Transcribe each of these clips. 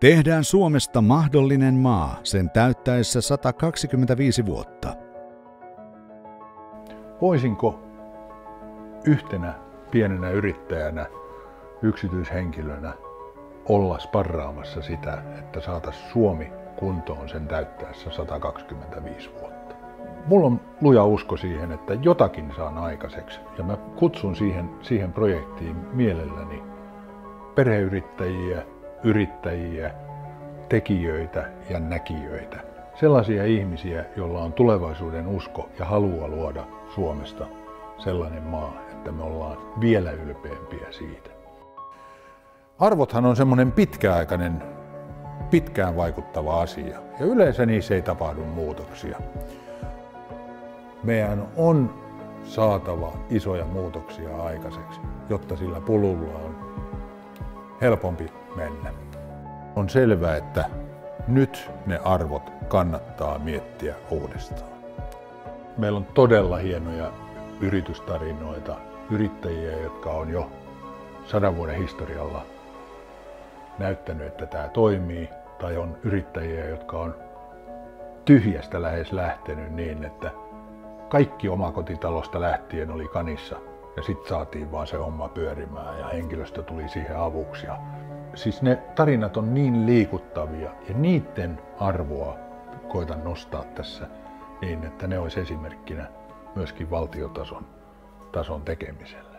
Tehdään Suomesta mahdollinen maa sen täyttäessä 125 vuotta. Voisinko yhtenä pienenä yrittäjänä, yksityishenkilönä olla sparraamassa sitä, että saataisiin Suomi kuntoon sen täyttäessä 125 vuotta? Mulla on luja usko siihen, että jotakin saan aikaiseksi, ja mä kutsun siihen projektiin mielelläni perheyrittäjiä, yrittäjiä, tekijöitä ja näkijöitä. Sellaisia ihmisiä, joilla on tulevaisuuden usko ja halua luoda Suomesta sellainen maa, että me ollaan vielä ylpeämpiä siitä. Arvothan on semmoinen pitkäaikainen, pitkään vaikuttava asia, ja yleensä niissä ei tapahdu muutoksia. Meidän on saatava isoja muutoksia aikaiseksi, jotta sillä pululla on helpompi mennä. On selvää, että nyt ne arvot kannattaa miettiä uudestaan. Meillä on todella hienoja yritystarinoita, yrittäjiä, jotka on jo 100 vuoden historialla näyttänyt, että tämä toimii, tai on yrittäjiä, jotka on tyhjästä lähes lähtenyt niin, että kaikki omakotitalosta lähtien oli kanissa ja sitten saatiin vaan se homma pyörimään ja henkilöstö tuli siihen avuksi. Siis ne tarinat on niin liikuttavia ja niiden arvoa koitan nostaa tässä niin, että ne olisi esimerkkinä myöskin valtiotason tekemiselle.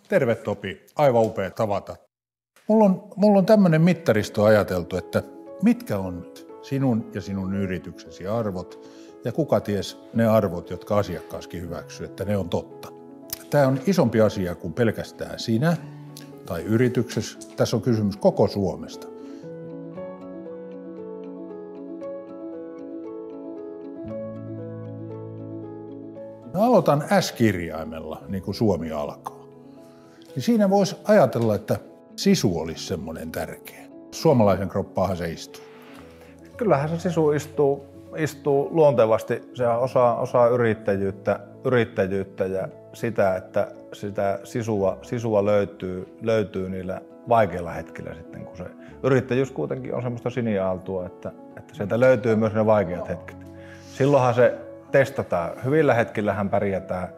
Terve Topi, aivan upea tavata. Mulla on tämmöinen mittaristo ajateltu, että mitkä on sinun ja sinun yrityksesi arvot ja kuka ties ne arvot, jotka asiakkaaskin hyväksyy, että ne on totta. Tämä on isompi asia kuin pelkästään sinä tai yrityksessä. Tässä on kysymys koko Suomesta. Mä aloitan S-kirjaimella, niin kuin Suomi alkaa. Niin siinä voisi ajatella, että sisu olisi semmoinen tärkeä. Suomalaisen kroppaahan se istuu. Kyllähän se sisu istuu luontevasti. Se on osa yrittäjyyttä ja sitä, että sitä sisua löytyy niillä vaikeilla hetkillä sitten, kun se yrittäjyys kuitenkin on semmoista siniaaltoa, että sieltä löytyy myös ne vaikeat hetket. Silloinhan se testataan. Hyvillä hetkillähän pärjätään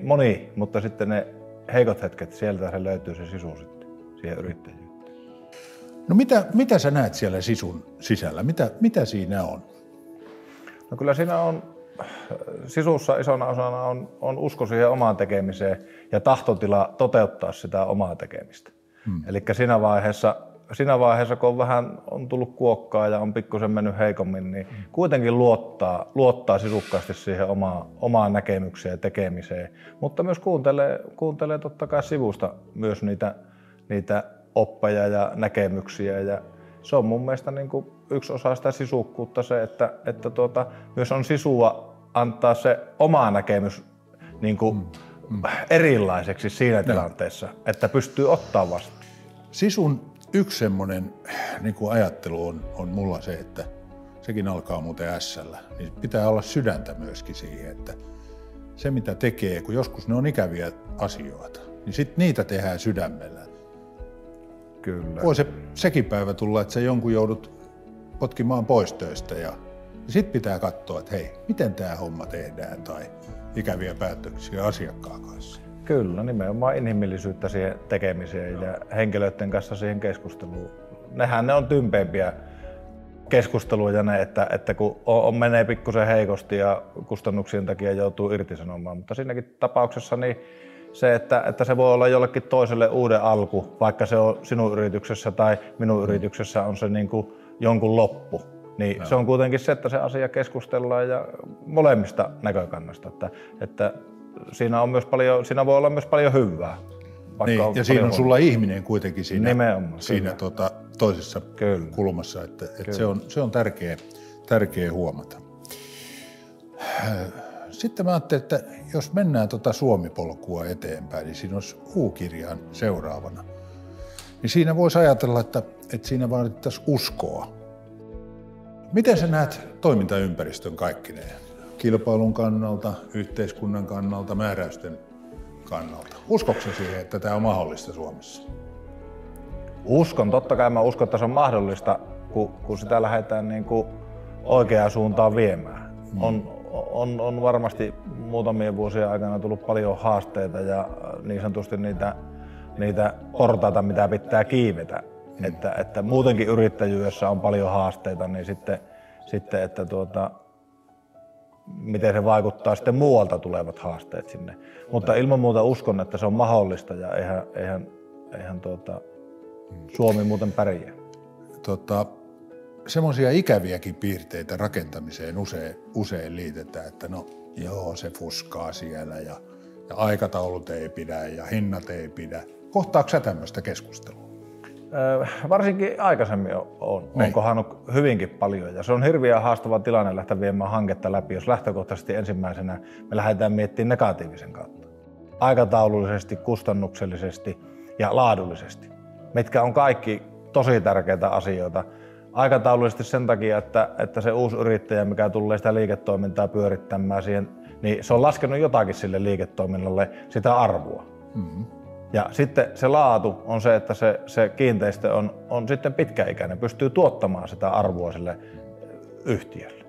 moni, mutta sitten ne heikot hetket, sieltä se löytyy se sisu sitten siihen yrittäjyyteen. No mitä sä näet siellä sisun sisällä? Mitä siinä on? No kyllä siinä on, sisussa isona osana on usko siihen omaan tekemiseen ja tahtotila toteuttaa sitä omaa tekemistä. Eli siinä vaiheessa, kun on tullut kuokkaa ja on pikkusen mennyt heikommin, niin kuitenkin luottaa sisukkaasti siihen omaan näkemykseen ja tekemiseen, mutta myös kuuntelee totta kai sivusta myös niitä oppeja ja näkemyksiä. Ja se on mun mielestä niin kuin yksi osa sitä sisukkuutta se, että myös on sisua antaa se oma näkemys niin kuin erilaiseksi siinä tilanteessa, että pystyy ottaa vastaan. Sisun yksi semmoinen niin kuin ajattelu on mulla se, että sekin alkaa muuten S:llä, niin pitää olla sydäntä myöskin siihen, että se mitä tekee, kun joskus ne on ikäviä asioita, niin sitten niitä tehdään sydämellä. Kyllä. Voi sekin päivä tulla, että sä jonkun joudut potkimaan pois töistä ja sitten pitää katsoa, että hei, miten tämä homma tehdään tai ikäviä päätöksiä asiakkaan kanssa. Kyllä, nimenomaan inhimillisyyttä siihen tekemiseen ja henkilöiden kanssa siihen keskusteluun. Ne on tympeimpiä keskusteluja ne, että kun menee pikkusen heikosti ja kustannuksien takia joutuu irtisanomaan, mutta siinäkin tapauksessa niin se, että se voi olla jollekin toiselle uuden alku, vaikka se on sinun yrityksessä tai minun yrityksessä on se niin kuin jonkun loppu. Niin se on kuitenkin se, että se asia keskustellaan ja molemmista näkökannasta, että siinä voi olla myös paljon hyvää. Niin, ja siinä on sulla ihminen kuitenkin siinä toisessa kulmassa, että se on tärkeä huomata. Sitten mä ajattelin, että jos mennään Suomi-polkua eteenpäin, niin siinä olisi U-kirjaan seuraavana. Niin siinä voisi ajatella, että siinä vaadittaisiin uskoa. Miten sä näet toimintaympäristön kaikkineen? Kilpailun kannalta, yhteiskunnan kannalta, määräysten kannalta. Uskotko siihen, että tämä on mahdollista Suomessa? Totta kai mä uskon, että se on mahdollista, kun sitä lähdetään niin kuin oikeaan suuntaan viemään. On varmasti muutamien vuosien aikana tullut paljon haasteita ja niin sanotusti niitä portaita, mitä pitää kiivetä. Että muutenkin yrittäjyydessä on paljon haasteita, niin sitten että miten se vaikuttaa sitten muualta tulevat haasteet sinne. Mutta ilman muuta uskon, että se on mahdollista ja eihän Suomi muuten pärjää. Semmoisia ikäviäkin piirteitä rakentamiseen usein liitetään, että no joo, se fuskaa siellä ja aikataulut ei pidä ja hinnat ei pidä. Kohtaako sä tämmöistä keskustelua? Varsinkin aikaisemmin on kohdannut hyvinkin paljon ja se on hirveän haastava tilanne lähteä viemään hanketta läpi, jos lähtökohtaisesti ensimmäisenä me lähdetään miettimään negatiivisen kautta. Aikataulullisesti, kustannuksellisesti ja laadullisesti, mitkä on kaikki tosi tärkeitä asioita. Aikataulullisesti sen takia, että se uusi yrittäjä, mikä tulee sitä liiketoimintaa pyörittämään siihen, niin se on laskenut jotakin sille liiketoiminnalle sitä arvoa. Mm-hmm. Ja sitten se laatu on se, että se kiinteistö on sitten pitkäikäinen, pystyy tuottamaan sitä arvoa sille yhtiölle,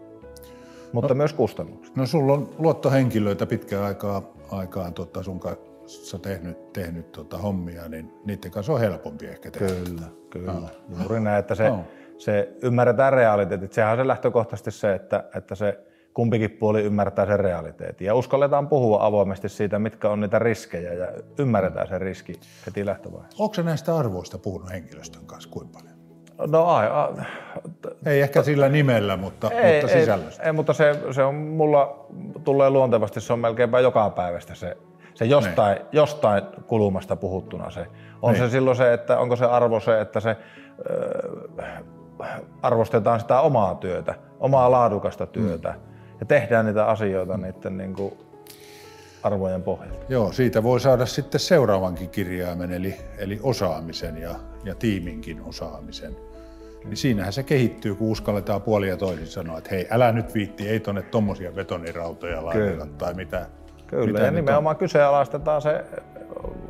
mutta myös kustannukset. No sulla on luottohenkilöitä pitkään aikaan sun kanssa tehnyt hommia, niin niiden kanssa on helpompi ehkä tehdä. Kyllä. Juuri näin, että se ymmärretään realiteetit. Sehän on se lähtökohtaisesti se, että se kumpikin puoli ymmärtää sen realiteetin ja uskalletaan puhua avoimesti siitä, mitkä on niitä riskejä ja ymmärretään se riski heti lähtövaiheessa. Onko se näistä arvoista puhunut henkilöstön kanssa kuinka paljon? No ei ehkä sillä nimellä, mutta sisällöstä. Ei, mutta se on mulla tulee luontevasti, se on melkeinpä joka päivästä se jostain kulmasta puhuttuna se. On se silloin se, että onko se arvo se, että se arvostetaan sitä omaa työtä, omaa laadukasta työtä ja tehdään niitä asioita niiden niin kuin arvojen pohjalta. Joo, siitä voi saada sitten seuraavankin kirjaimen, eli osaamisen ja tiiminkin osaamisen. Niin siinähän se kehittyy, kun uskalletaan puolin ja toisin sanoa, että hei, älä nyt viitti, ei tonne tommosia betonirautoja laiteta tai mitä. Kyllä, ja nimenomaan kyseenalaistetaan se,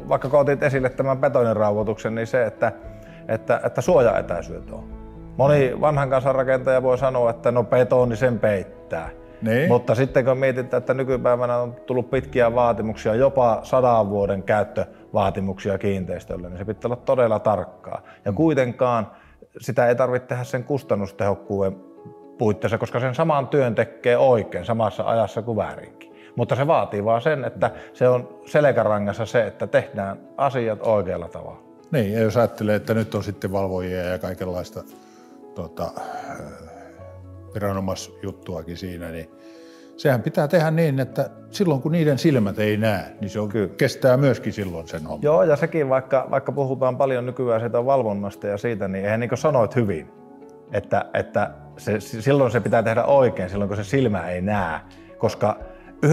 vaikka kun otit esille tämän betonirauhoituksen, niin se, että suojaetäisyydet on. Moni vanhan kansanrakentaja voi sanoa, että no betoni sen peittää. Niin. Mutta sitten kun mietitään, että nykypäivänä on tullut pitkiä vaatimuksia, jopa 100 vuoden käyttövaatimuksia kiinteistölle, niin se pitää olla todella tarkkaa. Ja kuitenkaan sitä ei tarvitse tehdä sen kustannustehokkuuden puitteissa, koska sen saman työn tekee oikein samassa ajassa kuin väärinkin. Mutta se vaatii vaan sen, että se on selkärangassa se, että tehdään asiat oikealla tavalla. Niin, ja jos ajattelee, että nyt on sitten valvojia ja kaikenlaista viranomaisjuttuakin siinä, niin sehän pitää tehdä niin, että silloin kun niiden silmät ei näe, niin se kestää myöskin silloin sen homman. Joo, ja sekin vaikka puhutaan paljon nykyään siitä valvonnasta ja siitä, niin eihän niin kuin sanoit hyvin, että silloin se pitää tehdä oikein, silloin kun se silmä ei näe, koska 95%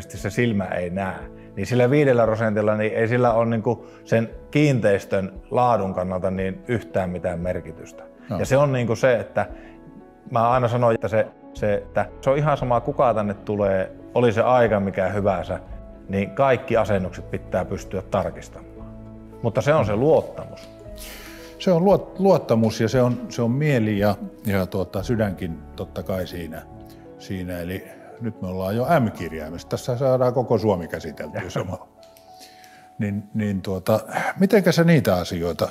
se silmä ei näe, niin sillä 5% niin ei sillä ole niin kuin sen kiinteistön laadun kannalta niin yhtään mitään merkitystä. No. Ja se on niin kuin se, että mä aina sanoin, että se on ihan sama kuka tänne tulee, oli se aika mikä hyvänsä, niin kaikki asennukset pitää pystyä tarkistamaan. Mutta se on se luottamus. Se on luottamus ja se on mieli ja sydänkin totta kai siinä. Eli nyt me ollaan jo M-kirjaimessa. Tässä saadaan koko Suomi käsiteltyä samalla. Mitenkä sä niitä asioita,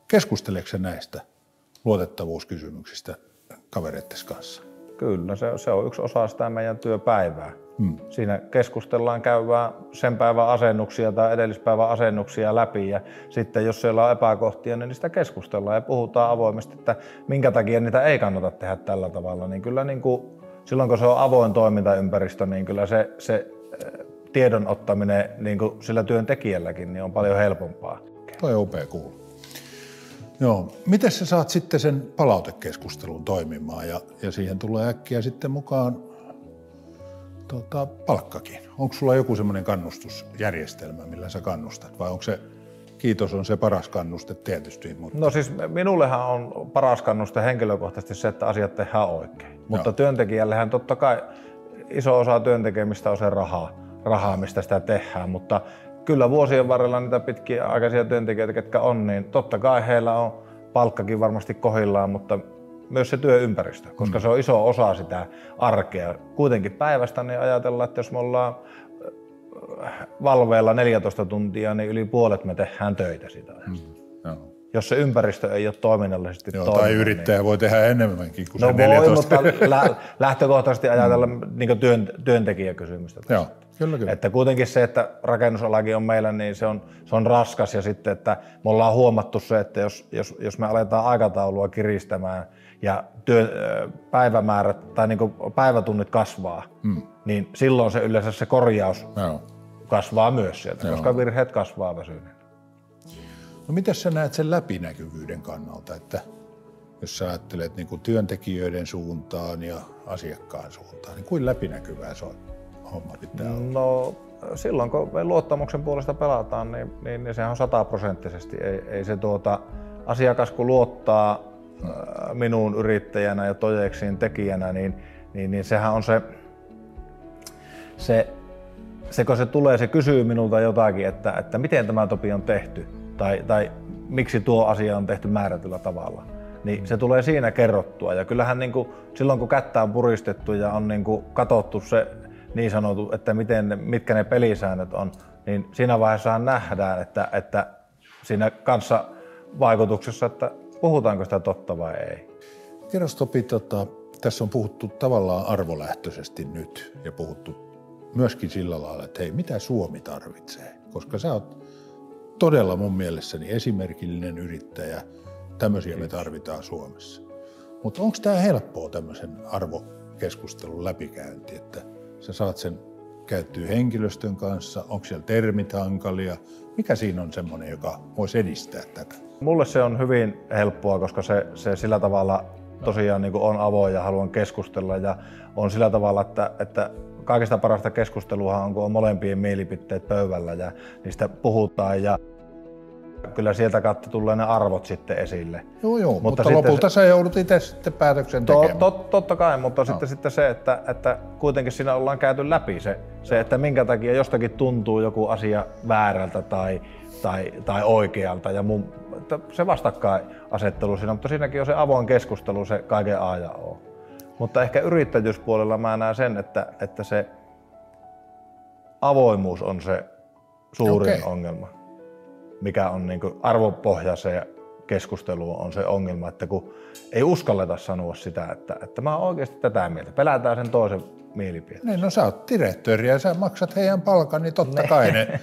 keskusteleeko sä näistä luotettavuuskysymyksistä kavereittes kanssa? Kyllä, se on yksi osa sitä meidän työpäivää. Siinä keskustellaan, käydään sen päivän asennuksia tai edellispäivän asennuksia läpi ja sitten jos siellä on epäkohtia, niin niistä keskustellaan ja puhutaan avoimesti, että minkä takia niitä ei kannata tehdä tällä tavalla. Niin kyllä niin kuin, silloin kun se on avoin toimintaympäristö, niin kyllä se tiedon ottaminen niin kuin sillä työntekijälläkin niin on paljon helpompaa. Toi on upea kuulla. Joo. Miten sä saat sitten sen palautekeskustelun toimimaan ja siihen tulee äkkiä sitten mukaan palkkakin? Onko sulla joku semmoinen kannustusjärjestelmä, millä sä kannustat vai onko se, kiitos on se paras kannuste tietysti? Mutta... No siis minullehan on paras kannuste henkilökohtaisesti se, että asiat tehdään oikein. Mutta työntekijällehän totta kai iso osa työntekemistä on se rahaa, mistä sitä tehdään, mutta kyllä vuosien varrella niitä pitkiaikaisia työntekijöitä, ketkä on, niin totta kai heillä on palkkakin varmasti kohdillaan, mutta myös se työympäristö, koska se on iso osa sitä arkea. Kuitenkin päivästä niin ajatellaan, että jos me ollaan valveilla 14 tuntia, niin yli puolet me tehdään töitä sitä. Jos se ympäristö ei ole toiminnallisesti toiminut. Tai yrittäjä voi tehdä enemmänkin kuin no se 14. voi, mutta lähtökohtaisesti ajatella niin työntekijäkysymystä. Joo, kyllä. Että kuitenkin se, että rakennusalakin on meillä, niin se on raskas ja sitten, että me ollaan huomattu se, että jos me aletaan aikataulua kiristämään ja päivämäärät tai niin päivätunnit kasvaa, niin silloin se yleensä se korjaus kasvaa myös sieltä, koska virheet kasvaa väsyneen. No miten sä näet sen läpinäkyvyyden kannalta, että jos sä ajattelet niin kuin työntekijöiden suuntaan ja asiakkaan suuntaan, niin kuin läpinäkyvää se on homma pitää olla? No silloin kun me luottamuksen puolesta pelataan, niin sehän on 100%. Ei se asiakas kun luottaa minuun yrittäjänä ja Tojexiin tekijänä, niin sehän on se kun se tulee, se kysyy minulta jotakin, että miten tämä Topi on tehty tai miksi tuo asia on tehty määrätyllä tavalla, niin se tulee siinä kerrottua. Ja kyllähän niin kuin, silloin kun kättä on puristettu ja on niin kuin katsottu se niin sanottu, että mitkä ne pelisäännöt on, niin siinä vaiheessa nähdään, että siinä kanssa vaikutuksessa, että puhutaanko sitä totta vai ei. Kerros Topi, tässä on puhuttu tavallaan arvolähtöisesti nyt ja puhuttu myöskin sillä lailla, että hei, mitä Suomi tarvitsee, koska sä oot todella mun mielessäni esimerkillinen yrittäjä, tämmöisiä me tarvitaan Suomessa. Mutta onko tämä helppoa tämmöisen arvokeskustelun läpikäynti, että sä saat sen käyttyä henkilöstön kanssa, onko siellä termit hankalia, mikä siinä on semmoinen, joka voisi edistää tätä? Mulle se on hyvin helppoa, koska se sillä tavalla tosiaan niin kuin on avoin ja haluan keskustella ja on sillä tavalla, että kaikista parasta keskustelua on, kun on molempien mielipiteet pöydällä ja niistä puhutaan ja kyllä sieltä kautta tulee ne arvot sitten esille. Joo, mutta lopulta sä joudut itse sitten päätöksen tekemään. Totta kai, mutta sitten se, että kuitenkin siinä ollaan käyty läpi se, että minkä takia jostakin tuntuu joku asia väärältä tai oikealta ja se vastakkainasettelu siinä, mutta siinäkin on se avoin keskustelu se kaiken A ja O. Mutta ehkä yrittäjyyspuolella mä näen sen, että se avoimuus on se suurin ongelma, mikä on niin kuin arvopohjaiseen keskusteluun on se ongelma, että kun ei uskalleta sanoa sitä, että mä oon oikeasti tätä mieltä, pelätään sen toisen mielipiteen. Niin, no sä oot direktööri ja sä maksat heidän palkan, niin totta kai ne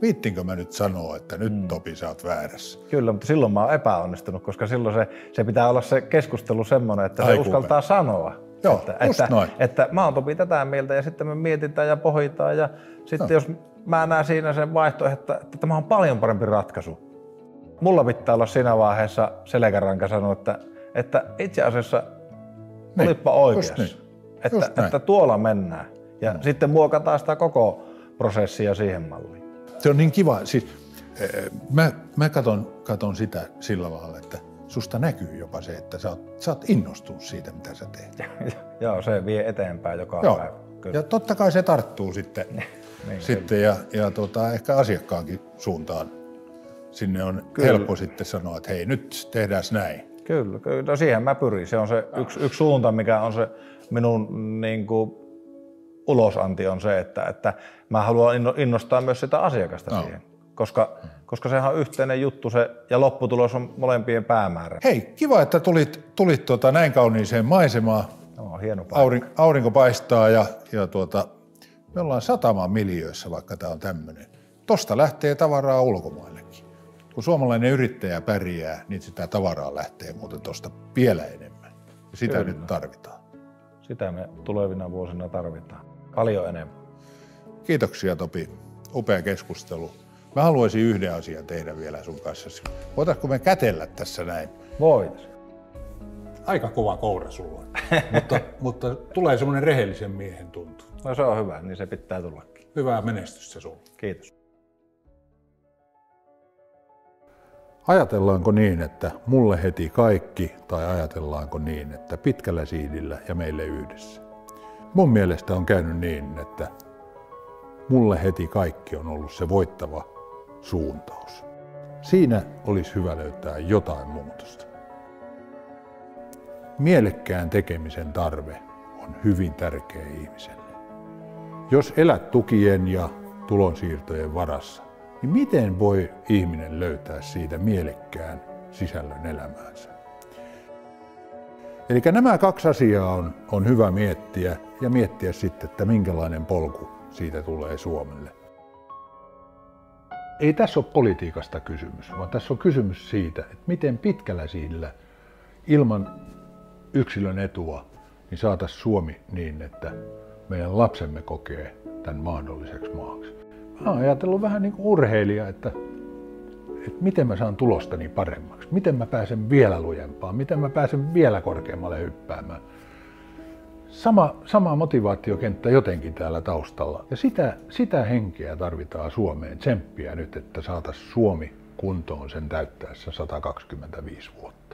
viittinkö mä nyt sanoa, että nyt Topi sä oot väärässä. Kyllä, mutta silloin mä oon epäonnistunut, koska silloin se pitää olla se keskustelu semmoinen, että se uskaltaa sanoa. Joo, että mä oon Topi tätä mieltä ja sitten me mietitään ja pohditaan ja sitten jos mä näen siinä sen vaihtoehto, että tämä on paljon parempi ratkaisu. Mulla pitää olla siinä vaiheessa selkäranka sanoa, että itse asiassa olitpa oikeassa, että tuolla mennään ja sitten muokataan sitä koko prosessia siihen malliin. Se on niin kiva. Siis, mä katon sitä sillä lailla, että susta näkyy jopa se, että sä oot innostunut siitä, mitä sä teet. Joo, se vie eteenpäin joka päivä. Kyllä. Ja totta kai se tarttuu sitten, ja ehkä asiakkaankin suuntaan. Sinne on helppo sitten sanoa, että hei, nyt tehdään näin. Kyllä. No siihen mä pyrin. Se on se yksi suunta, mikä on se minun niin kuin ulosanti on se, että mä haluan innostaa myös sitä asiakasta siihen. Koska sehän on yhteinen juttu se, ja lopputulos on molempien päämäärä. Hei, kiva, että tulit näin kauniiseen maisemaan. No, hieno paikka. Aurinko paistaa ja me ollaan sataman miljöössä, vaikka tää on tämmöinen. Tosta lähtee tavaraa ulkomaillekin. Kun suomalainen yrittäjä pärjää, niin sitä tavaraa lähtee muuten tosta vielä enemmän. Ja sitä nyt tarvitaan. Sitä me tulevina vuosina tarvitaan. Paljon enemmän. Kiitoksia Topi. Upea keskustelu. Mä haluaisin yhden asian tehdä vielä sun kanssa. Voitaisko me kätellä tässä näin? Voitais. Aika kova koura sulla on, mutta tulee semmoinen rehellisen miehen tuntu. No se on hyvä, niin se pitää tullakin. Hyvää menestystä sulle. Kiitos. Ajatellaanko niin, että mulle heti kaikki, tai ajatellaanko niin, että pitkällä siidillä ja meille yhdessä? Mun mielestä on käynyt niin, että mulle heti kaikki on ollut se voittava suuntaus. Siinä olisi hyvä löytää jotain muutosta. Mielekkään tekemisen tarve on hyvin tärkeä ihmiselle. Jos elät tukien ja tulonsiirtojen varassa, niin miten voi ihminen löytää siitä mielekkään sisällön elämäänsä? Eli nämä kaksi asiaa on hyvä miettiä ja miettiä sitten, että minkälainen polku siitä tulee Suomelle. Ei tässä ole politiikasta kysymys, vaan tässä on kysymys siitä, että miten pitkällä sillä ilman yksilön etua niin saataisiin Suomi niin, että meidän lapsemme kokee tämän mahdolliseksi maaksi. Mä oon ajatellut vähän niin kuin urheilija, että miten mä saan tulostani paremmaksi, miten mä pääsen vielä lujempaan, miten mä pääsen vielä korkeammalle hyppäämään. Sama motivaatiokenttä jotenkin täällä taustalla. Ja sitä henkeä tarvitaan Suomeen, tsemppiä nyt, että saataisiin Suomi kuntoon sen täyttäessä 125 vuotta.